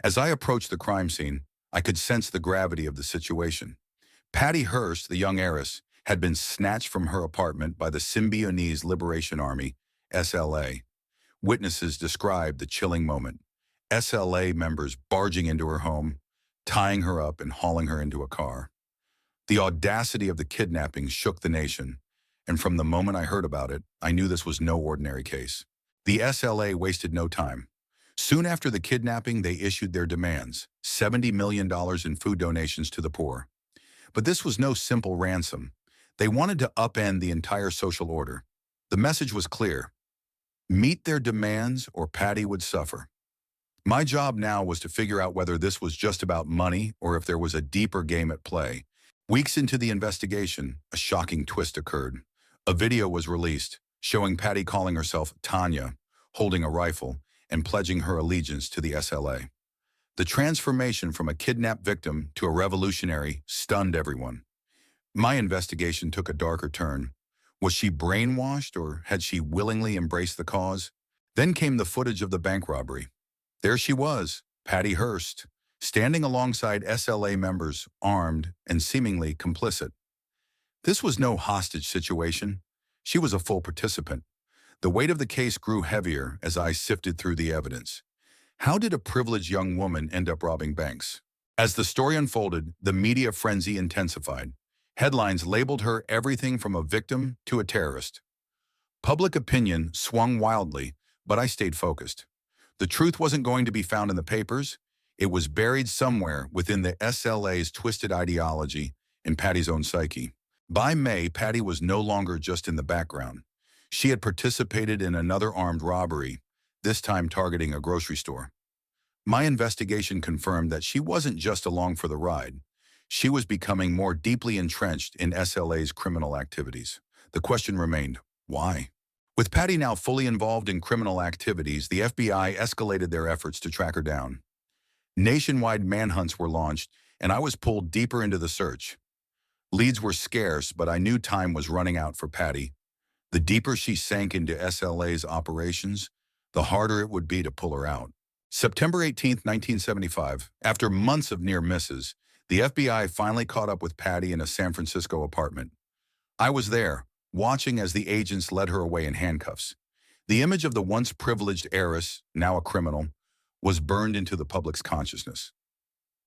As I approached the crime scene, I could sense the gravity of the situation. Patty Hearst, the young heiress, had been snatched from her apartment by the Symbionese Liberation Army, SLA. Witnesses described the chilling moment. SLA members barging into her home, tying her up and hauling her into a car. The audacity of the kidnapping shook the nation, and from the moment I heard about it, I knew this was no ordinary case. The SLA wasted no time. Soon after the kidnapping, they issued their demands, $70 million in food donations to the poor. But this was no simple ransom. They wanted to upend the entire social order. The message was clear: meet their demands or Patty would suffer. My job now was to figure out whether this was just about money or if there was a deeper game at play. Weeks into the investigation, a shocking twist occurred. A video was released showing Patty calling herself Tanya, holding a rifle, and pledging her allegiance to the SLA. The transformation from a kidnapped victim to a revolutionary stunned everyone. My investigation took a darker turn. Was she brainwashed, or had she willingly embraced the cause? Then came the footage of the bank robbery. There she was, Patty Hearst, standing alongside SLA members, armed and seemingly complicit. This was no hostage situation. She was a full participant. The weight of the case grew heavier as I sifted through the evidence. How did a privileged young woman end up robbing banks? As the story unfolded, the media frenzy intensified. Headlines labeled her everything from a victim to a terrorist. Public opinion swung wildly, but I stayed focused. The truth wasn't going to be found in the papers. It was buried somewhere within the SLA's twisted ideology in Patty's own psyche. By May, Patty was no longer just in the background. She had participated in another armed robbery, this time targeting a grocery store. My investigation confirmed that she wasn't just along for the ride. She was becoming more deeply entrenched in SLA's criminal activities. The question remained, why? With Patty now fully involved in criminal activities, the FBI escalated their efforts to track her down. Nationwide manhunts were launched, and I was pulled deeper into the search. Leads were scarce, but I knew time was running out for Patty. The deeper she sank into SLA's operations, the harder it would be to pull her out. September 18, 1975, after months of near misses, the FBI finally caught up with Patty in a San Francisco apartment. I was there, watching as the agents led her away in handcuffs. The image of the once privileged heiress, now a criminal, was burned into the public's consciousness.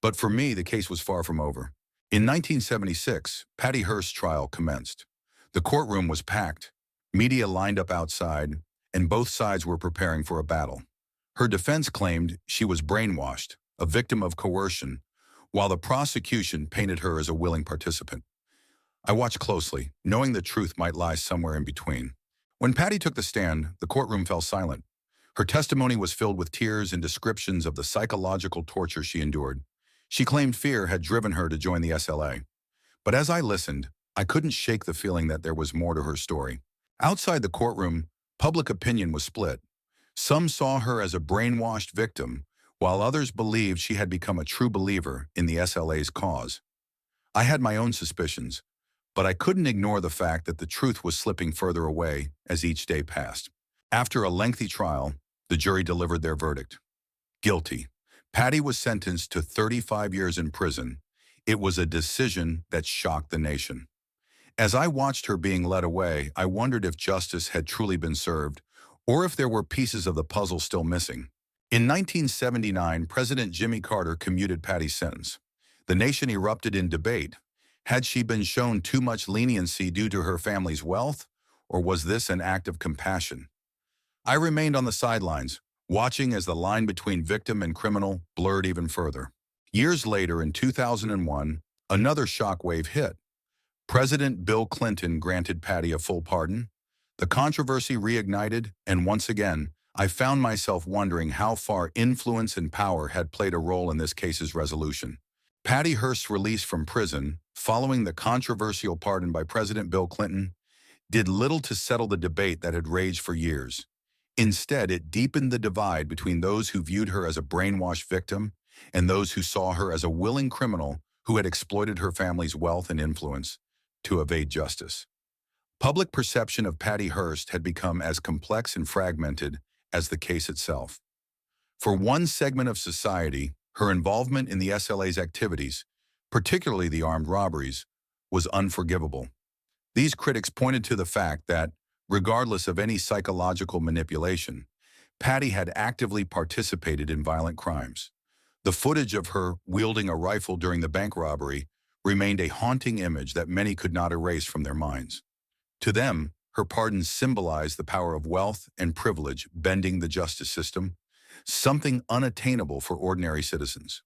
But for me, the case was far from over. In 1976, Patty Hearst's trial commenced. The courtroom was packed. Media lined up outside, and both sides were preparing for a battle. Her defense claimed she was brainwashed, a victim of coercion, while the prosecution painted her as a willing participant. I watched closely, knowing the truth might lie somewhere in between. When Patty took the stand, the courtroom fell silent. Her testimony was filled with tears and descriptions of the psychological torture she endured. She claimed fear had driven her to join the SLA. But as I listened, I couldn't shake the feeling that there was more to her story. Outside the courtroom, public opinion was split. Some saw her as a brainwashed victim, while others believed she had become a true believer in the SLA's cause. I had my own suspicions, but I couldn't ignore the fact that the truth was slipping further away as each day passed. After a lengthy trial, the jury delivered their verdict. Guilty. Patty was sentenced to 35 years in prison. It was a decision that shocked the nation. As I watched her being led away, I wondered if justice had truly been served, or if there were pieces of the puzzle still missing. In 1979, President Jimmy Carter commuted Patty's sentence. The nation erupted in debate. Had she been shown too much leniency due to her family's wealth, or was this an act of compassion? I remained on the sidelines, watching as the line between victim and criminal blurred even further. Years later, in 2001, another shockwave hit. President Bill Clinton granted Patty a full pardon. The controversy reignited, and once again, I found myself wondering how far influence and power had played a role in this case's resolution. Patty Hearst's release from prison, following the controversial pardon by President Bill Clinton, did little to settle the debate that had raged for years. Instead, it deepened the divide between those who viewed her as a brainwashed victim and those who saw her as a willing criminal who had exploited her family's wealth and influence to evade justice. Public perception of Patty Hearst had become as complex and fragmented as the case itself. For one segment of society, Her involvement in the SLA's activities, particularly the armed robberies, was unforgivable. These critics pointed to the fact that, regardless of any psychological manipulation, Patty had actively participated in violent crimes. The footage of her wielding a rifle during the bank robbery remained a haunting image that many could not erase from their minds. To them, her pardon symbolized the power of wealth and privilege bending the justice system, something unattainable for ordinary citizens.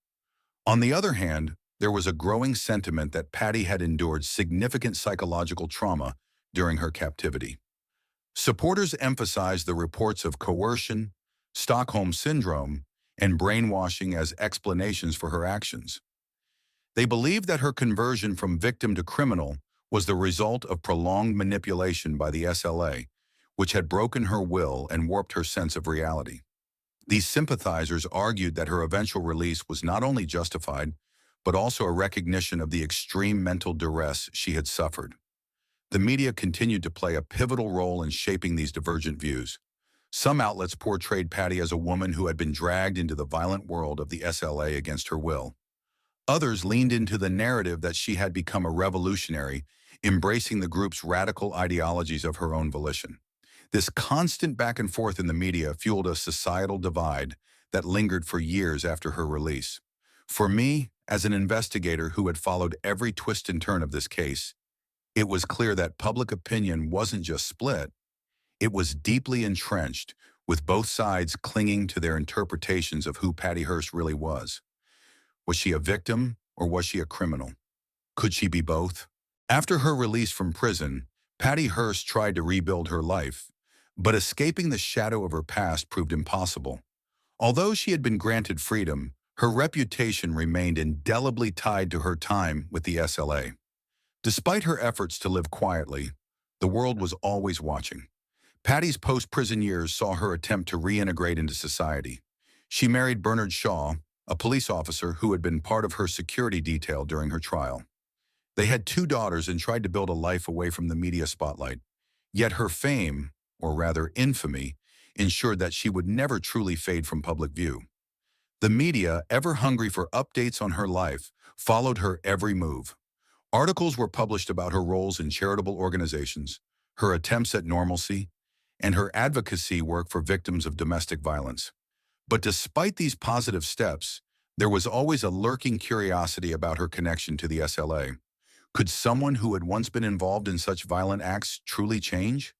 On the other hand, there was a growing sentiment that Patty had endured significant psychological trauma during her captivity. Supporters emphasized the reports of coercion, Stockholm Syndrome, and brainwashing as explanations for her actions. They believed that her conversion from victim to criminal was the result of prolonged manipulation by the SLA, which had broken her will and warped her sense of reality. These sympathizers argued that her eventual release was not only justified, but also a recognition of the extreme mental duress she had suffered. The media continued to play a pivotal role in shaping these divergent views. Some outlets portrayed Patty as a woman who had been dragged into the violent world of the SLA against her will. Others leaned into the narrative that she had become a revolutionary, embracing the group's radical ideologies of her own volition. This constant back and forth in the media fueled a societal divide that lingered for years after her release. For me, as an investigator who had followed every twist and turn of this case, it was clear that public opinion wasn't just split, it was deeply entrenched, with both sides clinging to their interpretations of who Patty Hearst really was. Was she a victim or was she a criminal? Could she be both? After her release from prison, Patty Hearst tried to rebuild her life, but escaping the shadow of her past proved impossible. Although she had been granted freedom, her reputation remained indelibly tied to her time with the SLA. Despite her efforts to live quietly, the world was always watching. Patty's post-prison years saw her attempt to reintegrate into society. She married Bernard Shaw, a police officer who had been part of her security detail during her trial. They had 2 daughters and tried to build a life away from the media spotlight. Yet her fame, or rather infamy, ensured that she would never truly fade from public view. The media, ever hungry for updates on her life, followed her every move. Articles were published about her roles in charitable organizations, her attempts at normalcy, and her advocacy work for victims of domestic violence. But despite these positive steps, there was always a lurking curiosity about her connection to the SLA. Could someone who had once been involved in such violent acts truly change?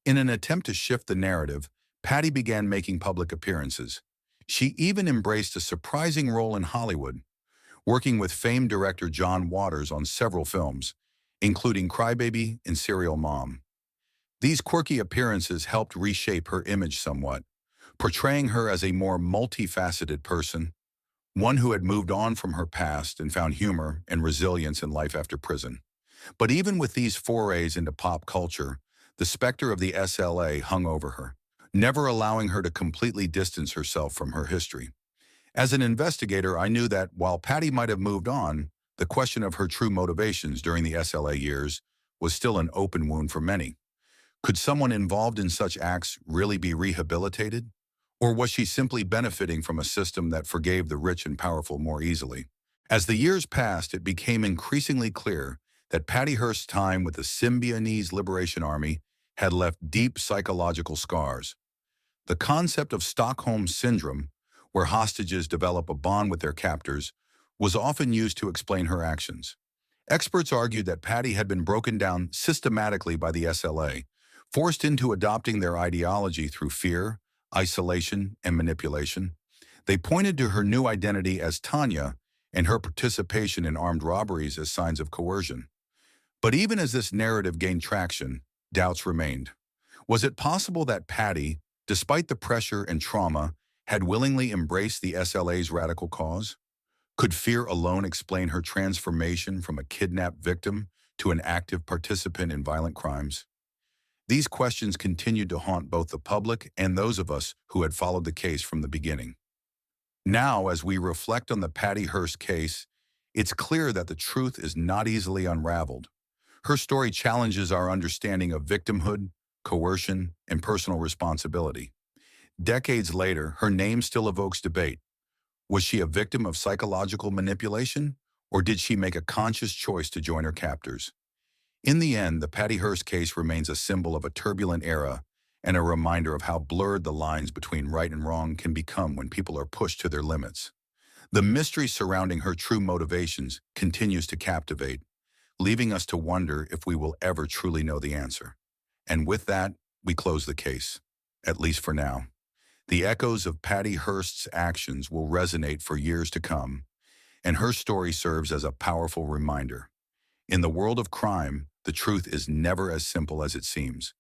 In an attempt to shift the narrative, Patty began making public appearances. She even embraced a surprising role in Hollywood, working with famed director John Waters on several films, including Crybaby and Serial Mom. These quirky appearances helped reshape her image somewhat, portraying her as a more multifaceted person, one who had moved on from her past and found humor and resilience in life after prison. But even with these forays into pop culture, the specter of the SLA hung over her, never allowing her to completely distance herself from her history. As an investigator, I knew that while Patty might have moved on, the question of her true motivations during the SLA years was still an open wound for many. Could someone involved in such acts really be rehabilitated? Or was she simply benefiting from a system that forgave the rich and powerful more easily? As the years passed, it became increasingly clear that Patty Hearst's time with the Symbionese Liberation Army had left deep psychological scars. The concept of Stockholm Syndrome, where hostages develop a bond with their captors, was often used to explain her actions. Experts argued that Patty had been broken down systematically by the SLA, forced into adopting their ideology through fear, isolation, and manipulation. They pointed to her new identity as Tanya and her participation in armed robberies as signs of coercion. But even as this narrative gained traction, doubts remained. Was it possible that Patty, despite the pressure and trauma, had willingly embraced the SLA's radical cause? Could fear alone explain her transformation from a kidnapped victim to an active participant in violent crimes? These questions continued to haunt both the public and those of us who had followed the case from the beginning. Now, as we reflect on the Patty Hearst case, it's clear that the truth is not easily unraveled. Her story challenges our understanding of victimhood, coercion, and personal responsibility. Decades later, her name still evokes debate. Was she a victim of psychological manipulation, or did she make a conscious choice to join her captors? In the end, the Patty Hearst case remains a symbol of a turbulent era and a reminder of how blurred the lines between right and wrong can become when people are pushed to their limits. The mystery surrounding her true motivations continues to captivate, leaving us to wonder if we will ever truly know the answer. And with that, we close the case, at least for now. The echoes of Patty Hearst's actions will resonate for years to come, and her story serves as a powerful reminder. In the world of crime, the truth is never as simple as it seems.